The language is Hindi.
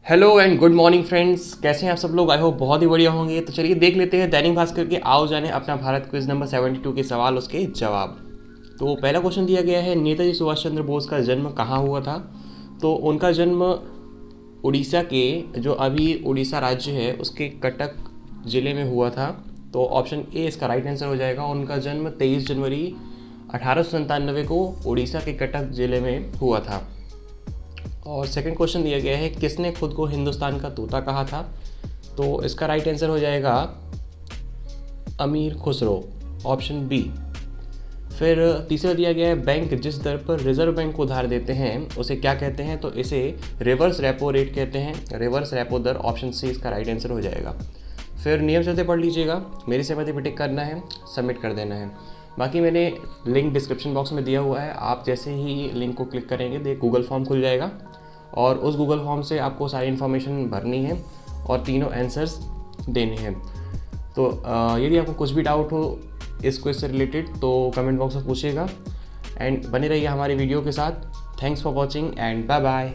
Hello and good morning friends, कैसे हैं आप सब लोग। आई होप बहुत ही बढ़िया होंगे। तो चलिए देख लेते हैं दैनिक भास्कर के आओ जाने अपना भारत क्विज नंबर 72 के सवाल, उसके जवाब। तो पहला क्वेश्चन दिया गया है, नेताजी सुभाष चंद्र बोस का जन्म कहाँ हुआ था। तो उनका जन्म उड़ीसा के, जो अभी उड़ीसा राज्य है, उसके कटक ज़िले में हुआ था। तो ऑप्शन ए इसका राइट आंसर हो जाएगा। उनका जन्म 23 जनवरी 1897 को उड़ीसा के कटक ज़िले में हुआ था। और सेकंड क्वेश्चन दिया गया है, किसने खुद को हिंदुस्तान का तोता कहा था। तो इसका राइट आंसर हो जाएगा अमीर खुसरो, ऑप्शन बी। फिर तीसरा दिया गया है, बैंक जिस दर पर रिजर्व बैंक को उधार देते हैं उसे क्या कहते हैं। तो इसे रिवर्स रेपो रेट कहते हैं, रिवर्स रेपो दर, ऑप्शन सी इसका राइट आंसर हो जाएगा। फिर नियम से पढ़ लीजिएगा, मेरी सहमति पे टिक करना है, सबमिट कर देना है। बाकी मैंने लिंक डिस्क्रिप्शन बॉक्स में दिया हुआ है, आप जैसे ही लिंक को क्लिक करेंगे गूगल फॉर्म खुल जाएगा और उस गूगल फॉर्म से आपको सारी इन्फॉर्मेशन भरनी है और तीनों आंसर्स देने हैं। तो यदि आपको कुछ भी डाउट हो इस क्विज से रिलेटेड तो कमेंट बॉक्स में पूछिएगा। एंड बने रहिए हमारी वीडियो के साथ। Thanks for watching and bye bye.